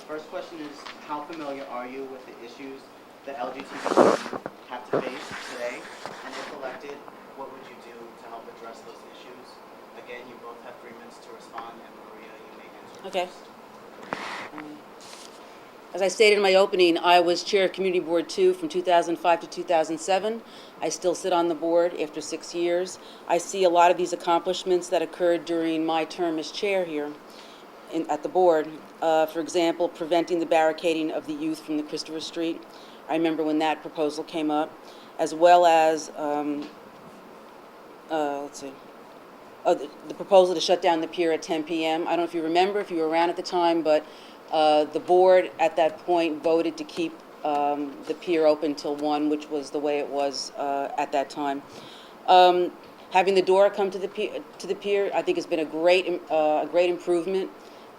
First question is, how familiar are you with the issues the LGBTQ have to face today? And if elected, what would you do to help address those issues? Again, you both have 3 minutes to respond, and Maria, you may answer Okay. first. As I stated in my opening, I was chair of Community Board 2 from 2005 to 2007. I still sit on the board after 6 years. I see a lot of these accomplishments that occurred during my term as chair here at the board. For example, preventing the barricading of the youth from the Christopher Street. I remember when that proposal came up, as well as, the proposal to shut down the pier at 10 p.m. I don't know if you remember, if you were around at the time, but the board at that point voted to keep the pier open till 1, which was the way it was at that time. Having the door come to the pier, I think has been a great improvement.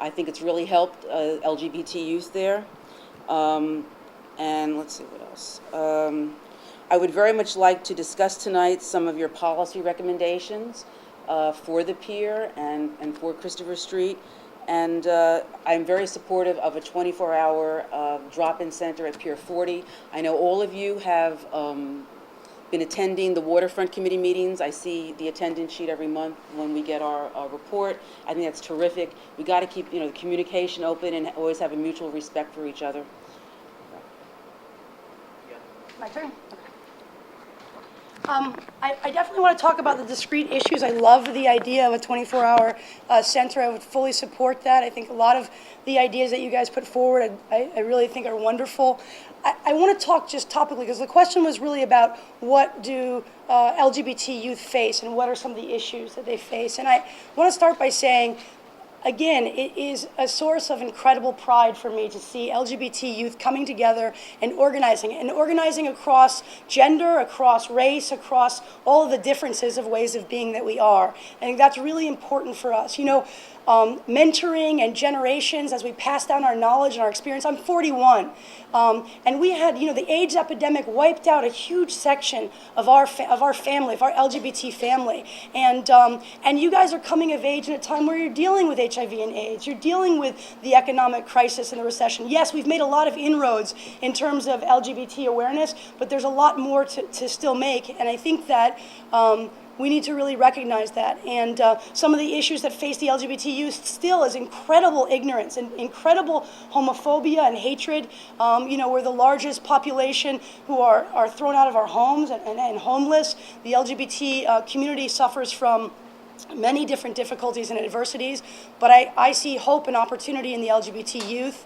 I think it's really helped LGBT youth there. And let's see what else. I would very much like to discuss tonight some of your policy recommendations for the pier and for Christopher Street. And I'm very supportive of a 24-hour drop-in center at Pier 40. I know all of you have been attending the Waterfront Committee meetings. I see the attendance sheet every month when we get our report. I think that's terrific. We got to keep the communication open and always have a mutual respect for each other. My turn? I definitely want to talk about the discrete issues. I love the idea of a 24-hour center. I would fully support that. I think a lot of the ideas that you guys put forward, I really think are wonderful. I want to talk just topically, because the question was really about what do LGBT youth face and what are some of the issues that they face. And I want to start by saying, again, it is a source of incredible pride for me to see LGBT youth coming together and organizing across gender, across race, across all of the differences of ways of being that we are. I think that's really important for us. Mentoring and generations as we pass down our knowledge and our experience. I'm 41, and we had, the AIDS epidemic wiped out a huge section of our family, of our LGBT family, and you guys are coming of age in a time where you're dealing with HIV and AIDS. You're dealing with the economic crisis and the recession. Yes, we've made a lot of inroads in terms of LGBT awareness, but there's a lot more to still make, and I think that we need to really recognize that. And some of the issues that face the LGBT youth still is incredible ignorance and incredible homophobia and hatred. We're the largest population who are thrown out of our homes and homeless. The LGBT community suffers from many different difficulties and adversities, but I see hope and opportunity in the LGBT youth.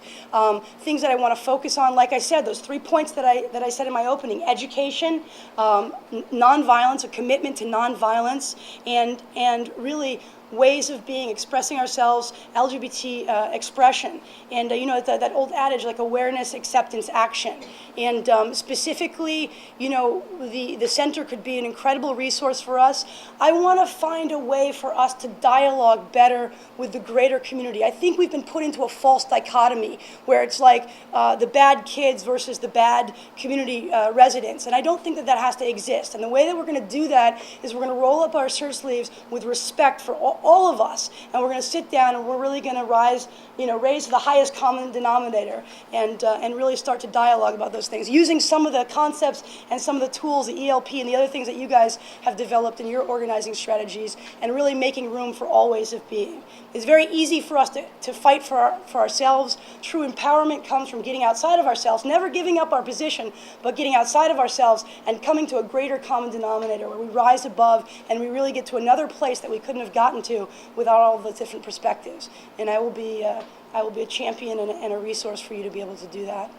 Things that I want to focus on, like I said, those 3 points that I said in my opening: education, nonviolence, a commitment to nonviolence, and really ways of being, expressing ourselves, LGBT expression. And that old adage, like awareness, acceptance, action. And specifically, the center could be an incredible resource for us. I want to find a way for us to dialogue better with the greater community. I think we've been put into a false dichotomy where it's like the bad kids versus the bad community residents. And I don't think that has to exist. And the way that we're going to do that is we're going to roll up our shirt sleeves with respect for all of us, and we're going to sit down and we're really going to raise the highest common denominator and really start to dialogue about those things, using some of the concepts and some of the tools, the ELP and the other things that you guys have developed in your organizing strategies, and really making room for all ways of being. It's very easy for us to fight for ourselves. True empowerment comes from getting outside of ourselves, never giving up our position, but getting outside of ourselves and coming to a greater common denominator where we rise above and we really get to another place that we couldn't have gotten to without all the different perspectives. And I will be a champion and a resource for you to be able to do that.